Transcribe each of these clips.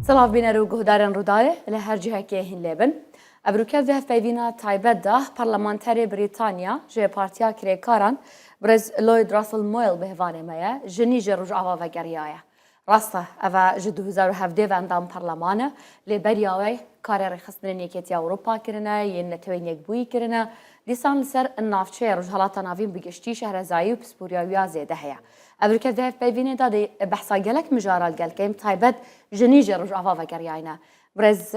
سلاف بینەر و گوهداران ڕووداوێ لە هەر جیهەکێ هین لێبن. ئەبروکە ڤێ پەیوینە تایبەتدا پەرلەمانتەرێ بریتانیا ژێ پارتیا کرێکاران برز لۆید راسل مویل بهێوانێمەیە ژنی ژێ ڕۆژئاوا ڤەگەریایە. ڕاستە ئەڤە ژە 2017 ئەندام پەرلەمانە لێبەریاوەی کارێ ڕێخستنە یەکێتی ئەوروپا کردنە یەن نەتەوەی یەکبووی کردنە دیسان لەسەر ناوچەیە ڕۆژهەڵاتە ناوین بگشتی شەهرەزایی و پسپوریاویا زێدە هەیە. ئەبروکە ڤێ پەیوینێدا بەحسا گەلک مژارە گەلکەیم تایبەت ژنی ژێ ڕۆژئاوا ڤەگەریایە. برز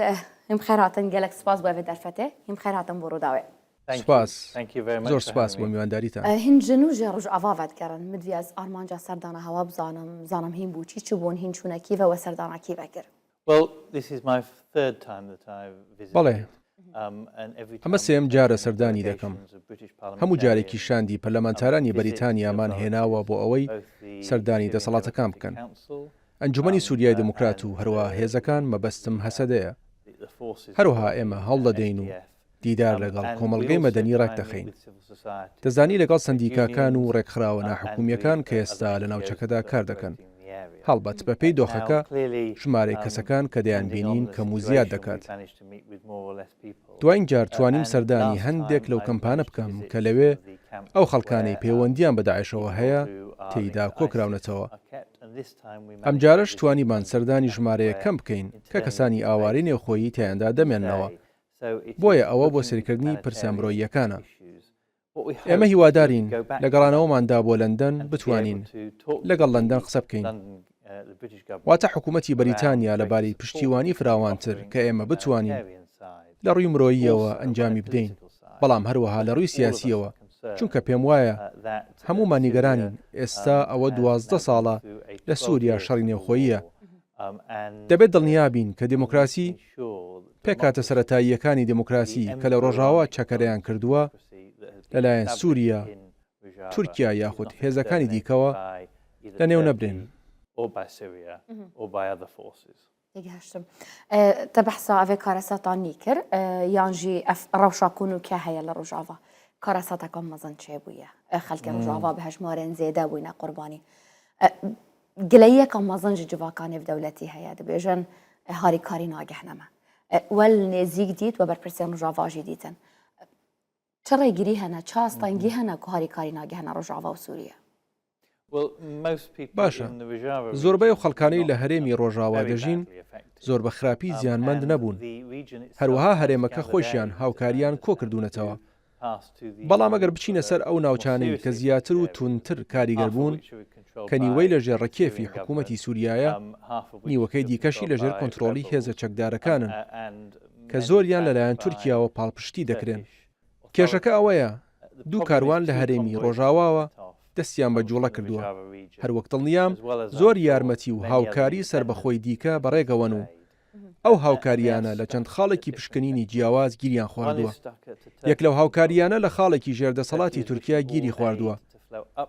هم خیراتن گەلک سپاس بۆ دەرفەتێ هم خیراتن بۆ ڕووداوێ. سپاس زۆر سپاس بۆ میوانداریتان. هین ژن و ژێ ڕۆژئاوا ڤەدگەرن مدوی ئەز ئارمانجا سەردانە هەوا بزانم هین بوو چی بوون هین چوونەکیڤەوە سەردانەکیڤە کرد. بەڵێ ئەمە سێم جارە سەردانی دەکەم. هەموو جارێکی شاندی پەرلەمانتارانی بەریتانیامان هێناوە بۆ ئەوەی سەردانی دەسەڵاتەکان بکەن. ئەنجومەنی سووریای دموکرات و هەروە هێزەکان مەبەستم هەسەدەیە. هەروەها ئێمە هەڵ دەدەین و دیدار لەگەڵ کۆمەڵگەی مەدەنی ڕێک دەخەین. دەزانی لەگەڵ سندیکاکان و ڕێکخراوە ناحکومیەکان کە ئێستا لە ناوچەکەدا کار دەکەن. هەڵبەت بەپێی دۆخەکە ژمارەی کەسەکان کە دەیان بینین کەم و زیاد دەکات. دوایین جار توانیم سەردانی هەندێک لەو کەمپانە بکەم کە لەوێ ئەو خەڵکانەی پەیوەندیان بە داعشەوە هەیە تێیدا کۆکراونەتەوە. ئەم جارش توانیمان سەردانی ژمارەیە کەم بکەین کە کەسانی ئاواری نێوخۆیی تیاندا دەمێننەوە. بۆیە ئەوە بۆ سەرکردنی پرسیامڕۆییەکانە. ئێمە هیوادارین لە گەڕانەوەماندا بۆ لەندەن بتوانین لەگەڵ لەندەن قسە بکەین. واتە حکوومەتی بەریتانیا لەبارەی پشتیوانی فراوانتر کە ئێمە بتوانین لە ڕووی مرۆییەوە ئەنجامی بدەین، بەڵام هەروەها لە ڕووی سیاسیەوە، چونکە پێم وایە هەمومان نیگەرانین. ئێستا ئەوە 12 ساڵە لە سووریا شەڕی نێوخۆییە. دەبێت دڵنیابین کە دموکراسی پێکاتە سەرەتاییەکانی دموکراسی کە لە ڕۆژاوا چەکەرەیان کردووە لەلایەن سووریا، تورکیا یاخود هێزەکانی دیکەوە لە نێو نەبرێن. هشتم تە بەحسا ئەvê کارەساتانی کرد یانجی ڕەوشاکون و کە هەیە لە ڕۆژاوا کارەساتەکان مەزن چێ بووە خەڵکی ڕۆژاوا بە هەژمارێن زێدە بووینە قوربانی گلەیەکە مەزن ji civakانê dewletî heye dibêjin harîkarî nagehne me wel nêzik dît we berpirsên Rojava jî dîtin çi rêgirî hene çi astengî hene ku harîkarî nagehne Rojava û Sûriye. باشە زۆربەی و خەڵکانەی لە هەرێمی ڕۆژاوا دەژین زۆر بە خراپی زیانمەند نەبوون. هەروەها هەرێمەکە خۆشیان هاوکاریان کۆ کردوونەتەوە. بەڵام ئەگەر بچینە سەر ئەو ناوچانەی کە زیاتر و تونتر کاریگەر بوون کە نیوەی لە ژێر ڕکێفی حکوومەتی سووریایە، نیوەکەی دیکەشی لە ژێر کۆنتترۆلی هێزە چەکدارەکانن کە زۆریان لەلایەن تورکیاوە پاڵپشتی دەکرێن. کێشەکە ئەوەیە دوو کاروان لە هەرێمی ڕۆژاواوە دەستیان بە جوڵە کردووە. هەروەک دڵنیام زۆر یارمەتی و هاوکاری سربەخۆی دیکە بەڕێگەوەن و ئەو هاوکاریانە لە چەند خاڵێکی پشکنینی جیاواز گیریان خواردووە. یەک لەو هاوکاریانە لە خاڵێکی ژێردەسەڵاتی تورکیا گیری خواردووە.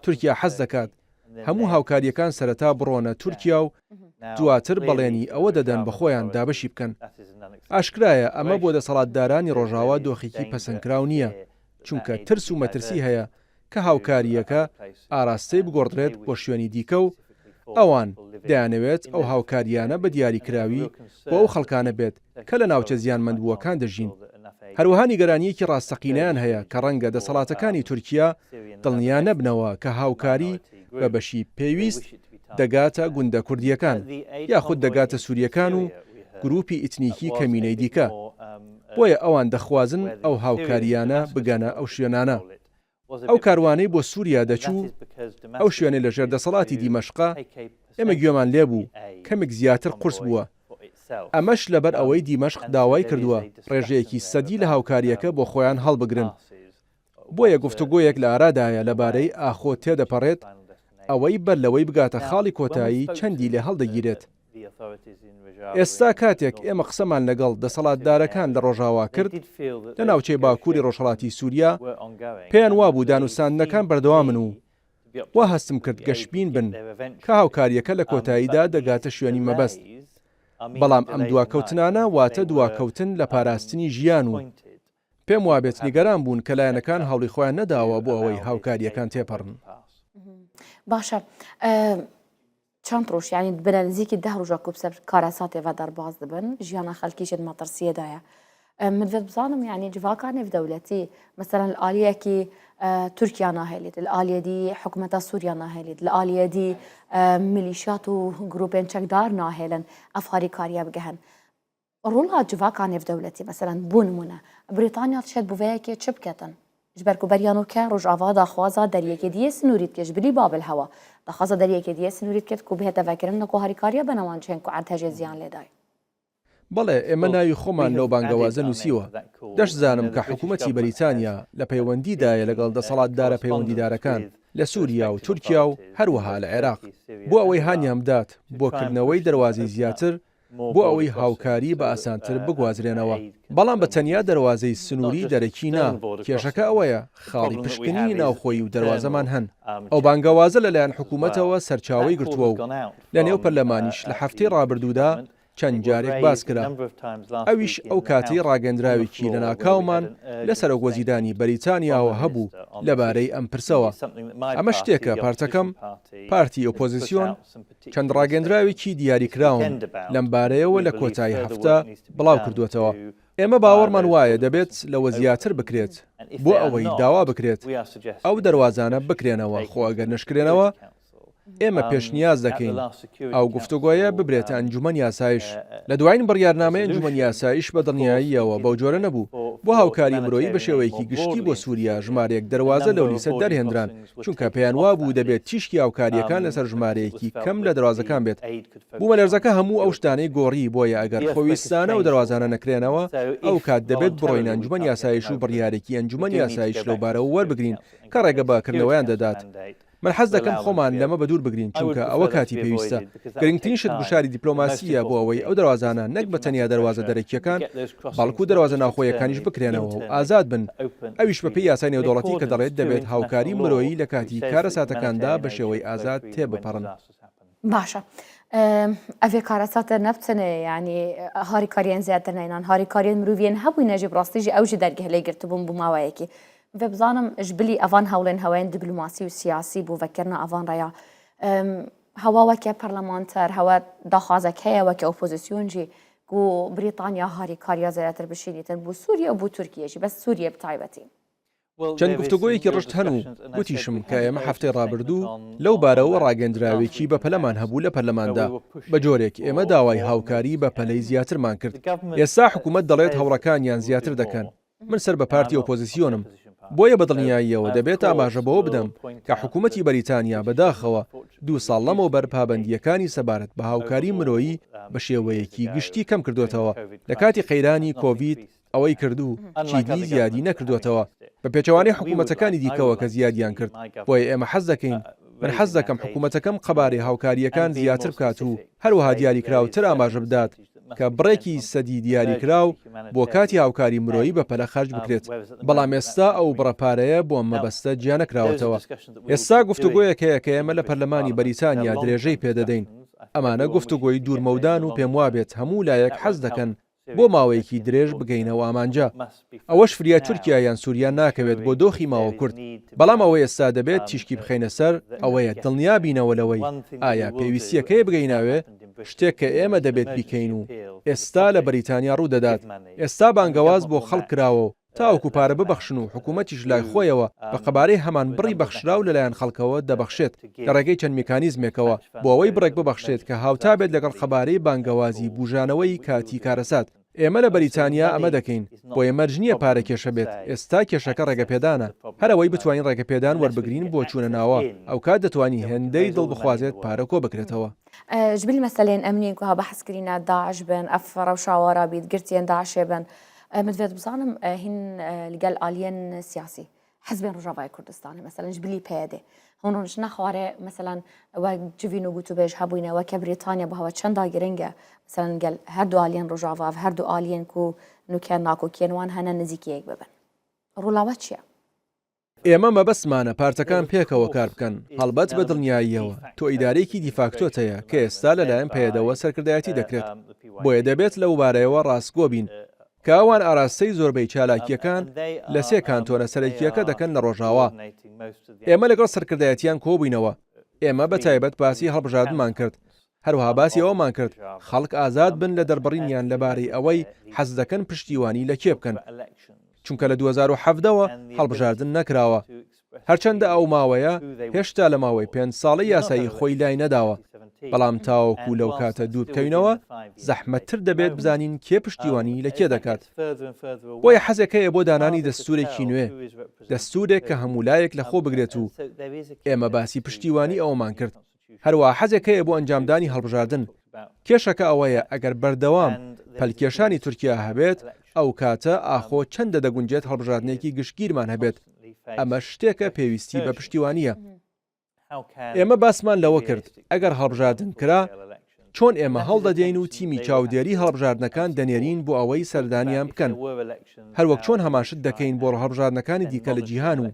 تورکیا حەز دەکات هەموو هاوکاریەکان سەرەتا بڕۆنە تورکیا و دواتر بەڵێنی ئەوە دەدەن بە خۆیان دابەشی بکەن. ئاشکرایە ئەمە بۆ دەسەڵاتدارانی ڕۆژاوا دۆخێکی پەسەندکراو نییە، چونکە ترس و مەترسی هەیە کە هاوکاریەکە ئاراستەی بگۆڕدرێت بۆ شوێنی دیکە و ئەوان دەیانەوێت ئەو هاوکاریانە بە دیاریکراوی بۆ ئەو خەڵکانە بێت کە لە ناوچە زیانمەندبووەکان دەژین. هەروەها نیگەرانیەکی ڕاستەقینەیان هەیە کە ڕەنگە دەسەڵاتەکانی تورکیا دڵنیا نەبنەوە کە هاوکاری بە بەشی پێویست دەگاتە گوندە کوردیەکان یاخود دەگاتە سووریەکان و گروپی ئیتنیکی کەمینەی دیکە. بۆیە ئەوان دەخوازن ئەو هاوکاریانە بگەنە ئەو شوێنانە. ئەو کاروانەی بۆ سووریا دەچوو ئەو شوێنەی لە ژێردەسەڵاتی دیمەشقا ئێمە گوێمان لێبوو کەمێک زیاتر قورس بووە. ئەمەش لەبەر ئەوەی دیمەشق داوای کردووە ڕێژەیەکی سەدی لە هاوکاریەکە بۆ خۆیان هەڵبگرن. بۆیە گفتوگۆیەک لە ئارادایە لەبارەی ئاخۆ تێدەپەڕێت ئەوەی بەر لەوەی بگاتە خاڵی کۆتایی چەندی لێ هەڵدەگیرێت. ئێستا کاتێک ئێمە قسەمان لەگەڵ دەسەڵاتدارەکان لە ڕۆژاوا کرد لە ناوچەی باکووری ڕۆژهەڵاتی سووریا پێیان وابوو دانوستاندنەکان بەردەوامن و وا هەستم کرد گەشتبین بن کە هاوکاریەکە لە کۆتاییدا دەگاتە شوێنی مەبەست. بەڵام ئەم دواکەوتنانە واتە دواکەوتن لە پاراستنی ژیان و پێم وابێت نیگەران بوون کە لایەنەکان هەوڵی خۆیان نەداوە بۆ ئەوەی هاوکاریەکان تێپەڕن. باشە چ چند ڕۆژ یعنی بنە نزیکی 10 ڕۆژە کوبسەر کارەساتێ و دەرباز دەبن ژیانە خەڵکیشت مەترسیەدایە مدوێت بزانم یعنی جڤاکانێ دەولەتی مثلا الآلیەکی تورکیا ناهێلیت الآلیەدی حکومەتە سووریا ناهێلیت الآلیەدی میلیشیات و گروپێن چەکدار ناهێلن ئەف هاریکاریە بگەهن ڕۆڵا جڤاکانێ دەولەتی مثلا بۆ نمونە بریتانیا شێت بوڤەیەکێ چ بکەتن ji ber ku beryanûke Rojava daxwaza deriyekê diyê snûrît ke ji bilî Babil hewa daxwaza deriyekê diyê snûrît ket ku bihête vekirin ku harîkariya benewan çên ku ertejê ziyan lê daye بەڵێ ئێمە ناوی خۆمان لەو بانگەوازە نووسیوە دەشزانم کە حکوومەتی بەریتانیا لە پەیوەندیدایە لەگەڵ دەسەڵاتدارە پەیوەندیدارەکان لە سووریا و تورکیا و هەروەها لە عێراق بۆ ئەوەی هانیان بدات بۆکردنەوەی دەواازەی زیاتر بۆ ئەوەی هاوکاری بە ئاسانتر بگوازرێنەوە بەڵام بە تەنیا دەواازەی سنووری دەرەکی نا کێشەکە ئەوەیە خاڵی پشکنی ناوخۆی و دەواازەمان هەن ئەو بانگەوازە لەلایەن حکوومەتەوە سەرچاوی گرتووە و لە نێو پەرلەمانیش لە هەفتەی ڕابردوودا چەند جارێک باس کرا ئەویش ئەو کاتەی ڕاگەندراوێکی لە ناکاومان لە سەرۆکوەزیرانی بەریتانیاوە هەبوو لەبارەی ئەم پرسەوە ئەمە شتێکە پارتەکەم پارتی ئۆپۆزیسیۆن چەند ڕاگەندراوێکی دیاریکراون لەم بارەیەوە لە کۆتایی هەفتە بڵاو کردوێتەوە ئێمە باوەڕمان وایە دەبێت لەوە زیاتر بکرێت بۆ ئەوەی داوا بکرێت ئەو دەواازانە بکرێنەوە خۆ ئەگەر نشکرێنەوە ئێمە پێشنیاز دەکەین ئەو گفتوگۆیە ببرێتە ئەنجومەن یاسایش لە دوایین بڕیارنامەی ئەنجومەن یاسایش بە دڵنیاییەوە بەو جۆرە نەبوو بۆ هاوکاری مرۆیی بە شێوەیەکی گشتی بۆ سووریا ژمارەیەک دەواازە لەو لیسە دەرهێنران چونکە پێیان وابوو دەبێت تیشکی هاوکاریەکان لەسەر ژمارەیەکی کەم لە دەواازەکان بێت بوومە لەرزەکە هەموو ئەو شتانەی گۆڕی بۆیە ئەگەر خۆویستانە و دەواازانە نەکرێنەوە ئەو کات دەبێت بڕۆین ئەنجومەن یاسایش و بڕیارێکی ئەنجومەن یاسایش لەو بارەوە وەربگرین کە ڕێگە باکردنەوەیان دەدات من حەز دەکەم خۆمان لەمە بەدوور بگرین چونکە ئەوە کاتی پێویستە گرنگترین شت گوشاری دیپلۆماسیە بۆ ئەوەی ئەو دەواازانە نەک بە تەنیا دەواازە دەرەکیەکان بەڵکو دەواازە ناوخۆیەکانیش بکرێنەوە و ئازاد بن ئەویش بەپێی یاسای نێودەوڵەتی کە دەڵێت دەبێت هاوکاری مرۆیی لە کاتی کارەساتەکاندا بە شێوەی ئازاد تێبپەڕن باشە ئەvê کارەساتە نەبچنێ ینی هاریکاریان زیاتر نینان هاریکاریان مرۆڤیان هەبووی نەژی بڕاستیژی ئەوژی دەرگهلەی گرتبوون بوو ماوەیەکی و بزانم ji bilî evan hewlên hewayên diplomasî û siyasî bû vekirina evan reya hewa weke parlamenter hewa daxwazek heye weke opozîsyon jî ku Brîtanya harîkariya zêdetir bişînîtin bû Sûriye û bû Tirkiye jî bes Sûriye bi taybetî چەند گفتوگۆیەکی ڕشت هەن و گوتیشم کە ئێمە هەفتەی ڕابردوو لەو بارەوە ڕاگەندراوێکی بە پەلەمان هەبوو لە پەرلەماندا بە جۆرێک ئێمە داوای هاوکاری بە پەلەی زیاترمان کرد ئێستا حکوومەت دەڵێت هەوڕەکانیان زیاتر دەکەن من سەر بە پارتی ئۆپۆزیسیۆنم بۆیە بەدڵنیاییەوە دەبێت ئاماژە بەوە بدەم کە حکوومەتی بەریتانیا بەداخەوە 2 ساڵ لەمەوە بەر پابەندیەکانی سەبارەت بە هاوکاری مرۆیی بە شێوەیەکی گشتی کەم کردوێتەوە لە کاتی قەیرانی کۆڤید ئەوەی کردو چیدی زیادی نەکردوێتەوە بە پێچەوانەی حکوومەتەکانی دیکەوە کە زیادیان کرد بۆیە ئێمە حەز دەکەین من حەز دەکەم حکوومەتەکەم قەبارەی هاوکاریەکان زیاتر بکات و هەروەها دیاریکراوتر ئاماژە بدات کە بڕێکی سەدی دیاریکراو بۆ کاتی هاوکاری مرۆیی بە پەلە خەرج بکرێت بەڵام ئێستا ئەو بڕەپارەیە بۆ مەبەستە گیانەکراوەتەوە ئێستا گفتوگۆیەک هەیە کە ئێمە لە پەرلەمانی بەریتانیا درێژەی پێدەدەین ئەمانە گفتوگۆی دوورمەودان و پێم وابێت هەموو لایەک حەز دەکەن بۆ ماوەیەکی درێژ بگەینەوە ئامانجا ئەوەش فریا تورکیا یان سووریا ناکەوێت بۆ دۆخی ماوە کورد بەڵام ئەوە ئێستا دەبێت تیشکی بخەینە سەر ئەوەیە دڵنیا بینەوە لەوەی ئایا پێویستیەکەی بگەیناوێ شتێک کە ئێمە دەبێت بیکەین و ئێستا لە بەریتانیا ڕوودەدات ئێستا بانگەواز بۆ خەڵک کراوە تاوەکو پارە ببەخشن و حکوومەتیش لای خۆیەوە بە قەبارەی هەمان بڕی بەخشراو لەلایەن خەڵکەوە دەبەخشێت لە ڕێگەی چەند میکانیزمێکەوە بۆ ئەوەی بڕێک ببەخشێت کە هاوتا بێت لەگەڵ خەبارەی بانگەوازی بوژانەوەی کاتی کارەسات ئێمە لە بەریتانیا ئەمە دەکەین بۆ ئێمەرج نییە پارە کێشە بێت ئێستا کێشەکە ڕێگەپێدانە هەرەوەی بتوانین ڕێگەپێدان وەربگرین بۆ چوونە ناوە ئەو کات دەتوانی هێندەی دڵ بخوازێت پارە کۆ بکرێتەوە جبل مەسەلێن ئەمنین کو بەحسکرینە داعش بن ئەف ڕەوشاوەڕا بیت گرتیان داعشێ بن مدوێت بزانم هین لەگەڵ ئالیەن سیاسی حزبێن ڕۆژاوای کوردستانی مەسەلەن جبلی پێدێ هەونش نەخوارێ مەسەلەن وە جوین و گوتوبێژ هەبووینەوە کە بریتانیا بەهەوە چەندا گرنگە مەسەلەن گەل هەردوو ئالیەن ڕۆژاوا هەردوو ئالیەن و نوکیان ناکۆکیێنوان هەنە نزیکیەک ببن ڕوولاوە چییە؟ ئێمە مەبەستمانە پارتەکان پێکەوە کار بکەن هەڵبەت بە دڵنیاییەوە تۆ ئیدارێکی دیفاکتۆتەیە کە ئێستا لەلایەن پەیەدەوە سەرکردایەتی دەکرێت بۆیە دەبێت لەو بارەیەوە ڕاستگۆ بین کاوان ئاراستەی زۆربەی چالاکیەکان لە 3 کانتۆنە سەرەکیەکە دەکەن لە ڕۆژاوا ئێمە لەگەڵ سەرکردایەتیان کۆبووینەوە ئێمە بە تایبەت باسی هەڵبژاردنمان کرد هەروەها باسی ئەومان کرد خەڵک ئازاد بن لە دەربڕینیان لەبارەی ئەوەی حەز دەکەن پشتیوانی لە کێ بکەن چونکە لە 2017ەوە هەڵبژاردن نەکراوە هەرچەندە ئەو ماوەیە هێشتا لە ماوەی 5 ساڵی یاسایی خۆی لای نەداوە بەڵام تاوەکو لەو کاتە دوور بکەینەوە زەحمەتتر دەبێت بزانین کێ پشتیوانی لە کێ دەکات بۆیە حەزێک هەیە بۆ دانانی دەستورێکی نوێ دەستورێک کە هەمولایەک لە خۆ بگرێت و ئێمە باسی پشتیوانی ئەومان کرد هەروە حەزێک هەیە بۆ ئەنجامدانی هەڵبژاردن کێشەکە ئەوەیە ئەگەر بەردەوام پەلکێشانی تورکیا هەبێت ئەو کاتە ئاخۆ چەندە دەگونجێت هەڵبژاردنێکی گشتگیرمان هەبێت ئەمە شتێکە پێویستی بە پشتیوانیە ئێمە باسمان لەوە کرد ئەگەر هەڵبژاردن کرا چۆن ئێمە هەڵدەدەین و تیمی چاودێری هەڵبژاردنەکان دەنێرین بۆ ئەوەی سەردانیان بکەن هەروەک چۆن هەماشت دەکەین بۆ هەڵبژاردنەکانی دیکە لە جیهان و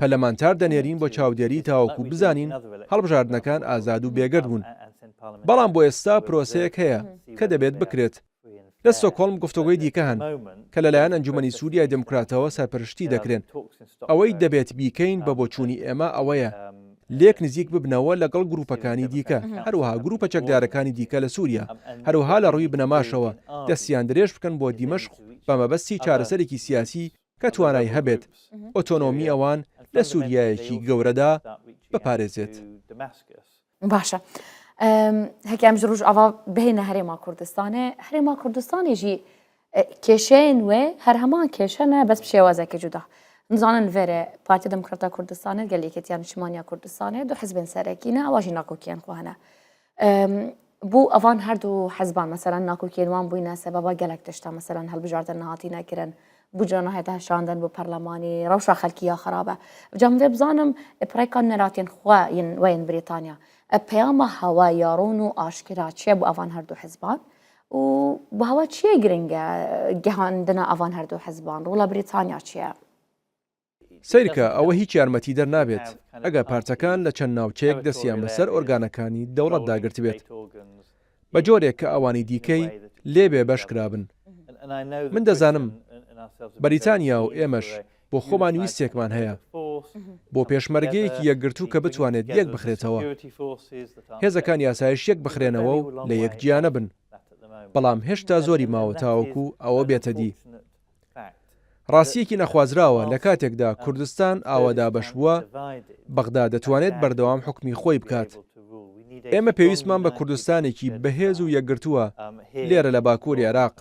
پەلەمانتار دەنێرین بۆ چاودێری تاوەکو بزانین هەڵبژاردنەکان ئازاد و بێگرد بوون بەڵام بۆ ئێستا پرۆسەیەک هەیە کە دەبێت بکرێت لە ستۆکهۆلم گفتوگۆی دیکە هەن کە لەلایەن ئەنجومەنی سووریای دموکراتەوە سەرپەرشتی دەکرێن ئەوەی دەبێت بیکەین بە بۆچوونی ئێمە ئەوەیە لێک نزیک ببنەوە لەگەڵ گروپەکانی دیکە هەروەها گروپە چەکدارەکانی دیکە لە سووریا هەروەها لە ڕووی بنەماشەوە دەستیان درێژ بکەن بۆ دیمەشق بە مەبەستی چارەسەرێکی سیاسی کە توانای هەبێت ئۆتۆنۆمی ئەوان لە سووریایەکی گەورەدا بپارێزێت باشە هەکەم ژ ڕژ ئاوا بهێنە هەرێما کوردستانê هەرێما کوردستانێژی کێشەیە نوێ هەر هەمان کێشەنە بەس شێوازێکی جودا نزانن vêrê Partiya Demokrata Kurdistanê gelêketiya Niştimaniya Kurdistanê du hezbên serekî ne awa jî nakokiyên xwe hene bû evan her du hezban meselan nakokiyên wan bûyne sebeba gelek tişta meselan hilbijartin nehatîne kirin bû canahête şandin bû perlemanî rewşa xelkî ya xerab e cem vê bizanim pirêka neratên xwe yên we yên Brîtanya peyama hewa yaron û aşkira çi ye bû evan her du hezban û bu hewa çi ye giring e gihandina evan her du hezban rola Brîtanya çi ye سیرکە ئەوە هیچ یارمەتی دەرنابێت ئەگەر پارچەکان لە چەند ناوچەیەک دەستیان بەسەر ئۆرگانەکانی دەوڵەت داگرت بێت بە جۆرێک کە ئەوانی دیکەی لێبێ بەشکرابن من دەزانم بەریتانیا و ئێمەش بۆ خۆمان ویستێکمان هەیە بۆ پێشمەرگەیەکی یەکگرتوو کە بتوانێت یەک بخرێتەوە هێزەکان یاسایش یەک بخرێنەوە و لە یەک جیانە بن بەڵام هێشتا زۆری ماوە تاوەکو ئەوە بێتە دی ڕاستیەکی نەخوازراوە لە کاتێکدا کوردستان ئاوەدا بەش بووە بەغدا دەتوانێت بەردەوام حکمی خۆی بکات ئێمە پێویستمان بە کوردستانێکی بەهێز و یەکگرتووە لێرە لە باکووری عێراق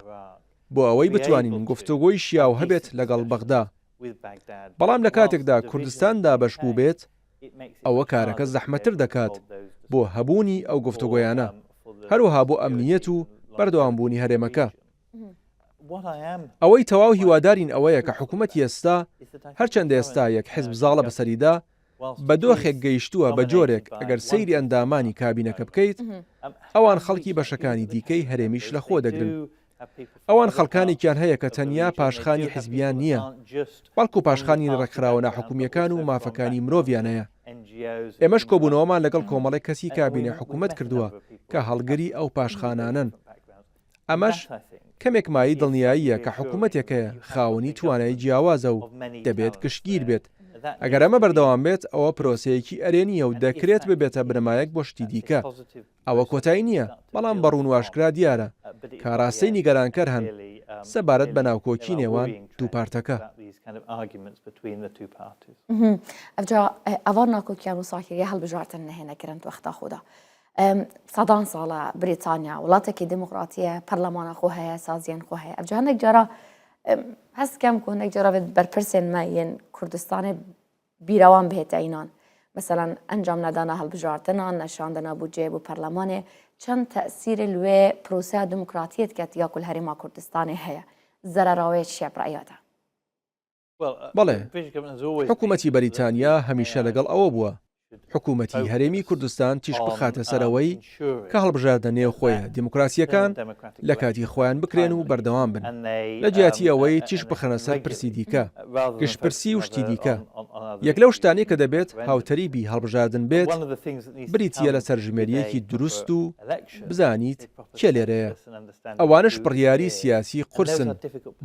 بۆ ئەوەی بتوانین گفتوگۆی شیاو هەبێت لەگەڵ بەغدا بەڵام لە کاتێکدا کوردستاندا بەش بوو بێت ئەوە کارەکە زەحمەتر دەکات بۆ هەبوونی ئەو گفتوگۆیانە هەروەها بۆ ئەمنیەت و بەردەوامبوونی هەرێمەکە ئەوەی تەواو هیوادارین ئەوەیە کە حکوومەتی ئێستا هەرچەندە ئێستا یەک حزب زاڵە بەسەریدا بە دۆخێک گەیشتووە بە جۆرێک ئەگەر سەیری ئەندامانی کابینەکە بکەیت ئەوان خەڵکی بەشەکانی دیکەی هەرێمیش لە خۆ دەگرن ئەوان خەڵکانێکیان هەیە کە تەنیا پاشخانی حزبیان نییە بەڵکو پاشخانی ڕێکخراوە ناحکومیەکان و مافەکانی مرۆڤیان هەیە ئێمەش کۆبوونەوەمان لەگەڵ کۆمەڵێک کەسی کابینە حکوومەت کردووە کە هەڵگری ئەو پاشخانانن ئەمەش کەمێک مایی دڵنیاییە کە حکوومەتێکەیە خاوەنی توانایی جیاوازە و دەبێت گشتگیر بێت ئەگەر ئەمە بەردەوام بێت ئەوە پرۆسەیەکی ئەرێنیە و دەکرێت ببێتە بنەمایەک بۆ شتی دیکە ئەوە کۆتایی نییە بەڵام بەڕوون واشکرا دیارە کاڕاستەی نیگەرانکەر هەن سەبارەت بە ناوکۆکی نێوان دوو پارتەکە ئەجا ئەوە ناکۆکیان و ساکێگە هەڵبژارتن نەهێنەکردن وەختا خۆدا سەدان ساڵە بریتانیا وڵاتێکی دموکراتیە پەرلەمانە خۆ هەیە سازیان خۆ هەیە ئەجا هەندێک جارە هەستکەم کە هەندێک جارە بەرپرسێن مەیەن کوردستانی بیرەوان بهێتە ئینان مثلەن ئەنجام نەدانا هەڵبژارتنان نەشاندنە بودجێ بۆ پەرلەمانێ چەند تەسیرە لێ پرۆسەیە دموکراتیەت کە یاکل هەرێما کوردستانی هەیە زەرەراوەیە چیە برایەتە بەڵێ حکوومەتی بەریتانیا هەمیشە لەگەڵ ئەوە بووە حکوومەتی هەرێمی کوردستان تیش بخاتە سەرەوەی کە هەڵبژاردە نێو خۆیە دیموکراسیەکان لە کاتی خۆیان بکرێن و بەردەوام بن لە جیاتی ئەوەی تیش بخەنە سەر پرسی دیکە گشتپرسی و شتی دیکە یەک لەو شتانی کە دەبێت هاوتەریبی هەڵبژاردن بێت بریتە لە سەرژمێریەکی دروست و بزانیت کێ لێرەیە ئەوانش بڕیاری سیاسی قورسن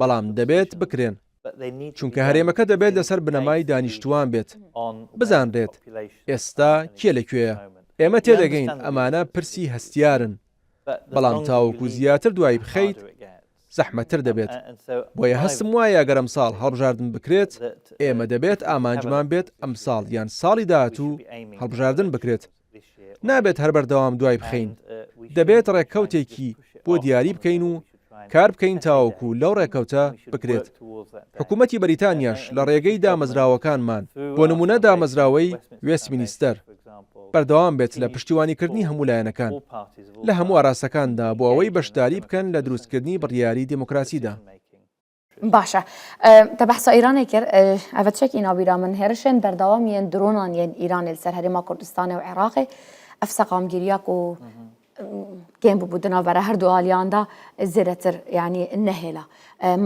بەڵام دەبێت بکرێن چونکە هەرێمەکە دەبێت لەسەر بنەمای دانیشتوان بێت بزانرێت ئێستا کێ لەکوێیە ئێمە تێدەگەین ئەمانە پرسی هەستیارن، بەڵام تاوەکو زیاتر دوای بخەیت زەحمەتتر دەبێت. بۆیە هەستم وایە گەر ئەمساڵ هەڵبژاردن بکرێت، ئێمە دەبێت ئامانجمان بێت ئەمساڵ یان ساڵی داهاتوو هەڵبژاردن بکرێت. نابێت هەر بەردەوام دوای بخەین، دەبێت ڕێککەوتێکی بۆ دیاری بکەین و کار بکەین تاوەکو لەو ڕێکەوتە بکرێت. حکوومەتی بەریتانیاش لە ڕێگەی دامەزراوەکانمان بۆ نمونە دامەزراوەی وێستمینیستەر بەردەوام بێت لە پشتیوانیکردنی هەموو لایەنەکان لە هەموو ئاراستەکاندا بۆ ئەوەی بەشداری بکەن لە دروستکردنی بڕیاری دیموکراسیدا. باشە تە بەحسە ئیرانی کرد ئەvە چێک ئینابیرا من هێرشێن بەردەوام یەن درۆنان یەن ئیرانی لەسەر هەرێما کوردستانê و عێراقê ئەف سەقامگیریyak û گەم ببوودنەوە بەرە هەردوو ئالیاندا زێرەتر یعنی نەهێلا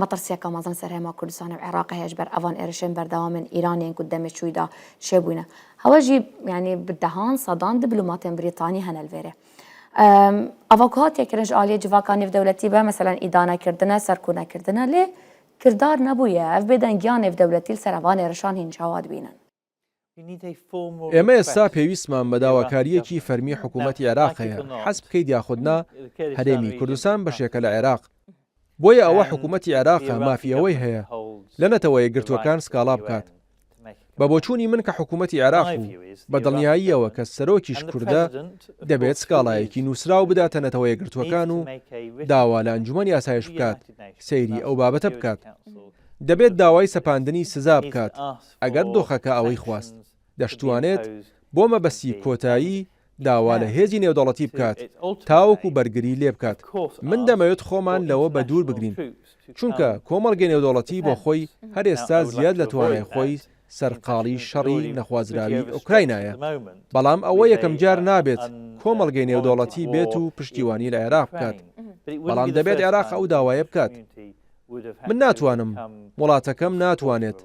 مەترسیەکە مەزن سەر هێما کوردستان و عێراق هەیەش بەر ئەوان ئێرشێن بەردەوامن ئیرانیان کو دەمێ چوویدا شێبووینە هەوەژی ینی بدەهان سەدان دیبلوماتên بریتانی هەنە لێرێ ئەڤۆکاتێکرنج ئالیە civaka nêvdewletî be meselan îdanekirine serkûnekirine lê kirdar nebûye ev bêdengiya nêvdewletî li ser evan êrişan hîn çawa dibînin. ئێمە ئێستا پێویستمان بە داواکاریەکی فەرمی حکوومەتی عێراق هەیە حەز بکەیت یاخودنا هەرێمی کوردستان بەشێکە لە عێراق. بۆیە ئەوە حکوومەتی عێراقە مافیەوەی هەیە لە نەتەوەی گرتوەکان سکاڵا بکات. بە بۆچوونی من کە حکوومەتی عێراق و بە دڵنیاییەوە کە سەرۆکیش کووردە دەبێت سکاڵایەکی نووسرا و بداتە نەتەوەی گرتوەکان و داوا لە ئەنجومەن یاسایش بکات سەیری ئەو بابەتە بکات. دەبێت داوای سەپاندنی سزا بکات ئەگەر دۆخەکە ئەوەی خواست. دەشتوانێت بۆ مەبەستی کۆتایی داوا لە هێزی نێودەوڵەتی بکات تاوەکو بەرگری لێ بکات. من دەمەوێت خۆمان لەوە بە دوور بگرین چونکە کۆمەڵگەی نێودەوڵەتی بۆ خۆی هەر ئێستا زیاد لە توانای خۆی سەرقاڵی شەڕی نەخوازراوی ئوکراینایە. بەڵام ئەوە یەکەم جار نابێت کۆمەڵگەی نێودەوڵەتی بێت و پشتیوانی لە عێراق بکات. بەڵام دەبێت عێراق ئەو داوایە بکات. من ناتوانم، وڵاتەکەم ناتوانێت،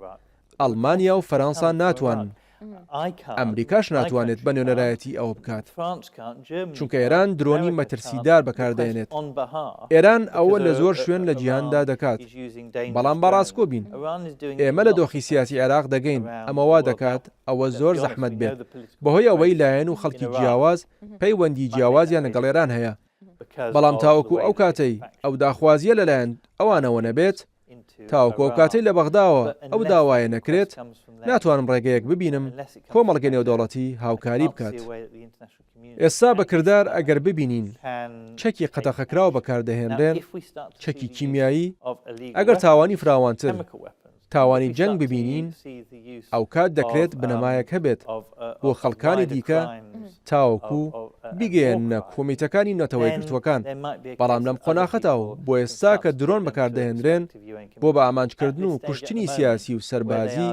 ئەڵمانیا و فەرەنسا ناتوانن، ئەمریکاش ناتوانێت بە نوێنەرایەتی ئەوە بکات چونکە ئێران درۆنی مەترسیدار بەکاردێنێت. ئێران ئەوە لە زۆر شوێن لە جیهاندا دەکات. بەڵام بەڕاستکۆ بین ئێمە لە دۆخی سیاسی عێراق دەگەین ئەمە وا دەکات ئەوە زۆر زەحمەت بێت بەهۆی ئەوەی لایەن و خەڵکی جیاواز پەیوەندی جیاوازیان لەگەڵ ئێران هەیە. بەڵام تاوەکو ئەو کاتەی ئەو داخوازیە لەلایەن ئەوانەوە نەبێت تاوەکو ئەو کاتەی لە بەغداوە ئەو داوایە نەکرێت ناتوانم ڕێگەیەک ببینم کۆمەڵگەی نێودەوڵەتی هاوکاری بکات. ئێستا بەکردار ئەگەر ببینین چەکی قەتەخەکراو بەکاردەهێنرێن چەکی کیمیایی ئەگەر تاوانی فراوانتر تاوانی جەنگ ببینین ئەو کات دەکرێت بنەمایەک هەبێت بۆ خەڵکانی دیکە تاوەکو بیگەێنە کۆمیتەکانی نەتەوەی گرتوەکان. بەڵام لەم قۆناغەتەوە بۆ ئێستا کە درۆن بەکاردەهێنرێن بۆ بە ئامانجکردن و کوشتنی سیاسی و سەربازی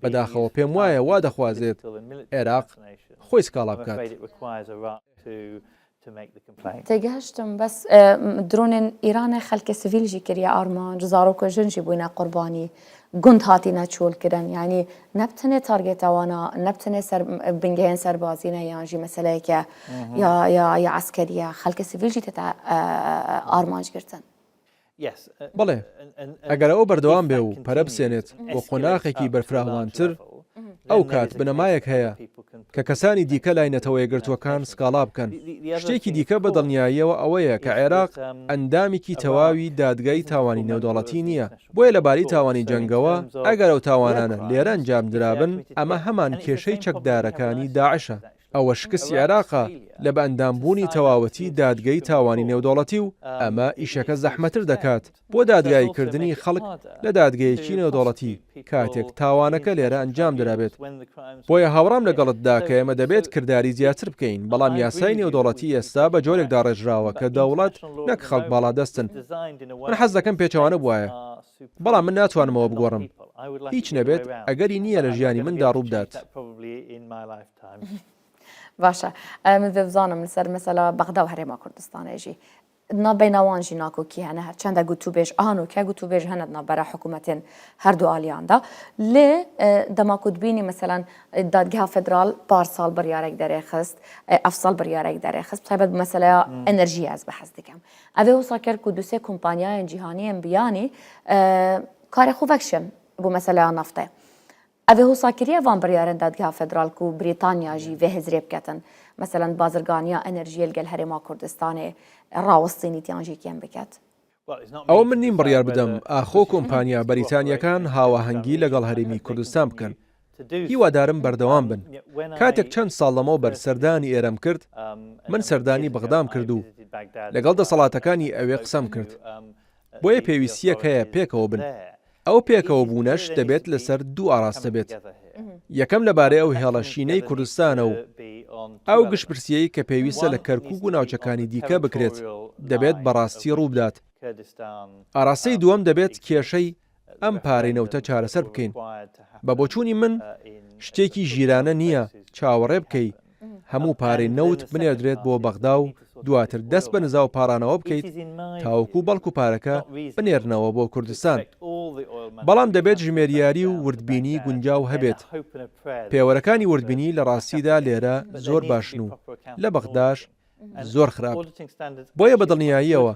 بەداخەوە پێم وایە وا دەخوازێت عێراق خۆی سکاڵا بکات. تێگەهشتم بەس درۆنên ئیرانê xelkê sivîl jî kiriye armanc zarok jin jî bûne qurbanî gund hatîne çolkirin yanî nebtinê targeta wana nebtinê bingehên serbazî ne yan jî meseleyeke ya eskeriye xelkê sivîl jî tê armanc girtin. بەڵێ ئەگەر ئەوە بەردەوام بێ و پەرە بسێنێت بۆ قۆناغێکی بەرفراوانتر ئەو کات بنەمایەک هەیە کە کەسانی دیکە لای نەتەوەی گرتوەکان سکاڵا بکەن. شتێکی دیکە بە دڵنیاییەوە ئەوەیە کە عێراق ئەندامێکی تەواوی دادگای تاوانی نێودەوڵەتی نییە. بۆیە لەباری تاوانی جەنگەوە ئەگەر ئەو تاوانانە لێرە ئەنجام درابن ئەمە هەمان کێشەی چەکدارەکانی داعشە. ئەوە شکستی عێراقە لە بە ئەندامبوونی تەواوەتی دادگەی تاوانی نێودەوڵەتی و ئەمە ئیشەکە زەحمەتر دەکات بۆ دادگایکردنی خەڵک لە دادگەیەکی نێودەوڵەتی کاتێک تاوانەکە لێرە ئەنجام درابێت. بۆیە هاوڕام لەگەڵتدا کە ئێمە دەبێت کردداری زیاتر بکەین. بەڵام یاسای نێودەوڵەتی ئێستا بە جۆرێکدا ڕێژراوە کە دەوڵەت نەک خەڵک باڵا دەستن. من حەز دەکەم پێچەوانە بواە بەڵام من ناتوانمەوە بگۆڕم. هیچ نەبێت ئەگەری نییە لە ژیانی مندا ڕوو بدات. باشە من بزانم لەسەر مەسەلا بەغدا و هەرێما کوردستانێژی نابینەوان ژی ناکۆکی هەنە هەر چەندە گوتوبێژ ئاهانوکە گوتوبێژ هەنە نابەرە حکوومەتێن هەردوو ئالیاندا لێ دەماکوتبینی مەسەلەن دادگەها فدرال پارساڵ بڕیارێک دەرێخست ئەفساڵ بڕیارێک دەرێخست تایبەت مەسەلەیە ئەنەرژی ئەس بە حەز دەکەم ئەوێ وسا کرد و دوسێ کۆمپانیایان جیهانیان بیانی کارێ خوڤەکشن بۆ مەسەلەیە نەفتێ ئەvê hosakiriya van biryarên Dadgeha Federal ku Brîtanya jî vê hezrê biketin. Mesela bazirganiya enerjiyê li gel Herêma Kurdistanê rawestînîtiyan jî kêm biket. ئەوە من نیم بڕیار بدەم ئاخۆ کۆمپانیا بەریتانیەکان هاوەهەنگی لەگەڵ هەرێمی کوردستان بکەن. هیوادارم بەردەوام بن. کاتێک چەند ساڵ لەمەوە بەر سەردانی ئێرەم کرد، من سەردانی بەغدام کرد و لەگەڵ دەسەڵاتەکانی ئەوێ قسەم کرد. بۆیە پێویستیەک هەیە پێکەوە بن. ئەو پێکەوە بوونەش دەبێت لەسەر دوو ئاراستە بێت. یەکەم لەبارەی ئەو هێڵەشینەی کوردستانە و ئەو گشتپرسیەی کە پێویستە لە کەرکووک و ناوچەکانی دیکە بکرێت دەبێت بەڕاستی ڕووبدات. ئاراستەی دووەم دەبێت کێشەی ئەم پارەی نەوتە چارەسەر بکەین. بە بۆچوونی من شتێکی ژیرانە نییە چاوەڕێ بکەی هەموو پارەی نەوت بنێردرێت بۆ بەغدا و دواتر دەست بە نزا و پارانەوە بکەیت تاوەکو بەڵکو پارەکە بنێرنەوە بۆ کوردستان. بەڵام دەبێت ژمێریاری و وردبینی گونجاو هەبێت. پێوەرەکانی وردبینی لە ڕاستیدا لێرە زۆر باشن و لە بەغداش زۆر خراپ. بۆیە بەدڵنیاییەوە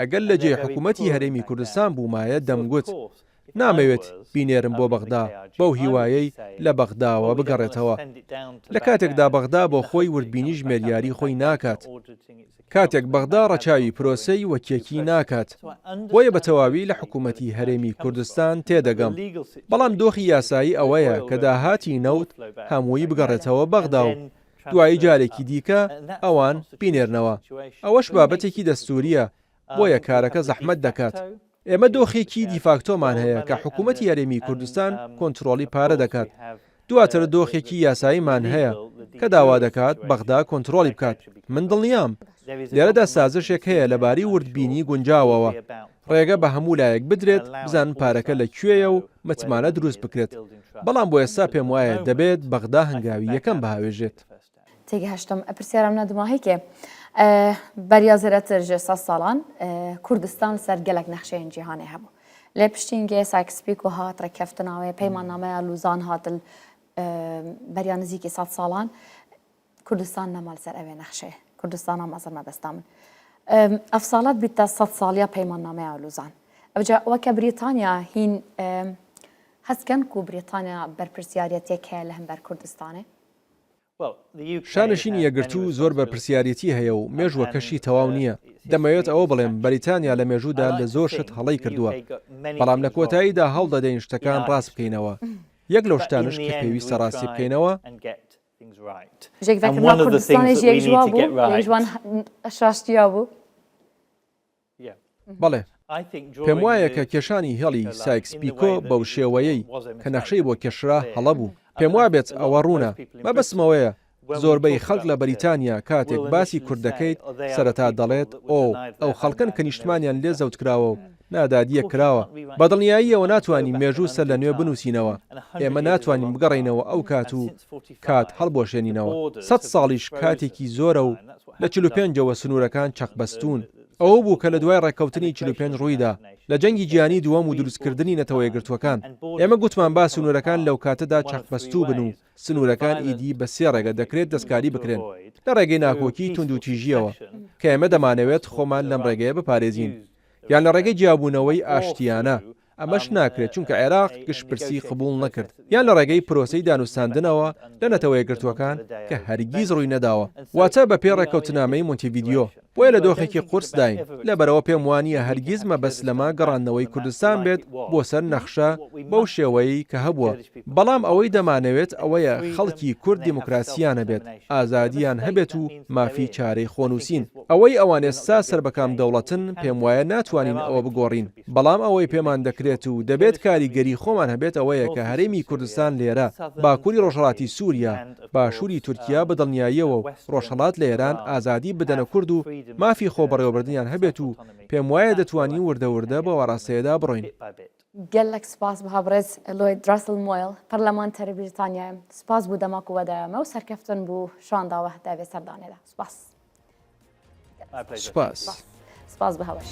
ئەگەر لە جێ حکوومەتی هەرێمی کوردستان بوومایە دەمگوت نامەوێت بینێرم بۆ بەغدا بەو هیوایەی لە بەغداوە بگەڕێتەوە. لە کاتێکدا بەغدا بۆ خۆی وردبینی ژمێریاری خۆی ناکات. کاتێک بەغدا ڕەچاوی پرۆسەی وەکیەکی ناکات. بۆیە بە تەواوی لە حکوومەتی هەرێمی کوردستان تێدەگەم. بەڵام دۆخی یاسایی ئەوەیە کە داهاتی نەوت هەمووی بگەڕێتەوە بەغدا و دوایی جارێکی دیکە ئەوان بینێرنەوە. ئەوەش بابەتێکی دەستوریە بۆیە کارەکە زەحمەت دەکات. ئێمە دۆخێکی دیفاکتۆمان هەیە کە حکوومەتی هەرێمی کوردستان کۆنتترۆلی پارە دەکات. دواتر دۆخێکی یاساییمان هەیە کە داوا دەکات بەغدا کۆنتترۆلی بکات. من دڵنیام لێرەدا سازشێک هەیە لەباری وردبینی گونجاوەوە. ڕێگە بە هەموو لایەک بدرێت بزان پارەکە لەکوێیە و متمانە دروست بکرێت. بەڵام بۆ ئێستا پێم وایە دەبێت بەغدا هەنگاوی یەکەم بەهاوێژێت. تێگەهشتم پرسیارم نەدماهەیەکێ بەریا زێرەتر ژێ 100 ساڵان کوردستان سەر gelek nexşeyên cîhanê hebû. Lê piştîngê Sykes-Picot hat rekeftinavê peymannameya Luzan hatil beriya nizîkî 100 salan Kurdistan nemal ser evê nexşeyê. Kurdistana mezir mebesta min. Ev salat bîte 100 saliya peymannameya Luzan. Ev ca weke Brîtanya hîn hezkin ku Brîtanya berpirsiyariyetiyek heye li hember Kurdistanê. شانشینی یەکگرتوو زۆر بەرپرسیارەتی هەیە و مێژوەکەشی تەواو نییە. دەمەوێت ئەوە بڵێم بەریتانیا لە مێژوودا لە زۆر شت هەڵەی کردووە. بەڵام لە کۆتاییدا هەڵ دەدەین شتەکان ڕاست بکەینەوە. یەک لەو شتانش کە پێویستە ڕاستی بکەینەوە بەڵێ پێم وایە کە کێشانی هێڵی سایکس-پیکۆ بەو شێوەیەی کە نەخشەی بۆ کێشرا هەڵە بوو. پێم وا بێت ئەوە ڕوونە مەبەستمەوەیە زۆربەی خەڵک لە بەریتانیا کاتێک باسی کوردەکەیت سەرەتا دەڵێت ئەو خەڵکن کە نیشتمانیان لێ زەوتکراوە و نادادیە کراوە. بەدڵنیاییەوە ناتوانین مێژوو سەر لە نوێ بنووسینەوە. ئێمە ناتوانین بگەڕینەوە ئەو کات و کات هەڵبۆشێنینەوە. 100 ساڵیش کاتێکی زۆرە و لە 45ەوە سنوورەکان چەقبەستون. ئەوە بوو کە لە دوای ڕێکەوتنی 45 ڕوویدا لە جەنگی جیهانی دووەم و دروستکردنی نەتەوە یەکگرتووەکان. ئێمە گوتمان با سنوورەکان لەو کاتەدا چەقبەستوو بن و سنوورەکان ئیدی بە 3 ڕێگە دەکرێت دەستکاری بکرێن. لە ڕێگەی ناکۆکی تونند و تیژیەوە کە ئێمە دەمانەوێت خۆمان لەم ڕێگەیە بپارێزین یان لە ڕێگەی جیابوونەوەی ئاشتیانە. ئەمەش ناکرێت چونکە عێراق گشتپرسی قبول نەکرد یان لە ڕێگەی پرۆسەی دانوستاندنەوە لە نەتەوە یەکگرتووەکان کە هەرگیز ڕووی نەداوە. واتە بە پێ ڕێکەوتنامەی مۆنتیڤیدیۆ بۆیە لە دۆخێکی قورس داین. لەبەرەوە پێم وانییە هەرگیز مەبەست لەما گەڕاندنەوەی کوردستان بێت بۆ سەر نەخشە بەو شێوەیە کە هەبووە. بەڵام ئەوەی دەمانەوێت ئەوەیە خەڵکی کورد دیموکراسیانە بێت ئازادیان هەبێت و مافی چارەی خۆنووسین. ئەوەی ئەوان ئێستا سەربەکام دەوڵەتن پێم وایە ناتوانین ئەوە بگۆڕین. بەڵام ئەوەی پێمان دەکرێت و دەبێت کاریگەری خۆمان هەبێت ئەوەیە کە هەرێمی کوردستان لێرە باکووری ڕۆژهەڵاتی سووریا باشووری تورکیا بەدڵنیاییەوە و ڕۆژهەڵات لە ئێران ئازادی بدەنە کورد و مافی خۆبەڕێوەبردنیان هەبێت و پێم وایە دەتوانین وردەوردە بە وەڕاستەیەدا بڕۆین. gelek spas biha birêz Lloyd Russell-Moyle Parlamenterê Brîtanyayê spas bû dema ku vedayame û serkeftin bû şanda we devê serdanê de. Spas. سپاس. Spas biha weş.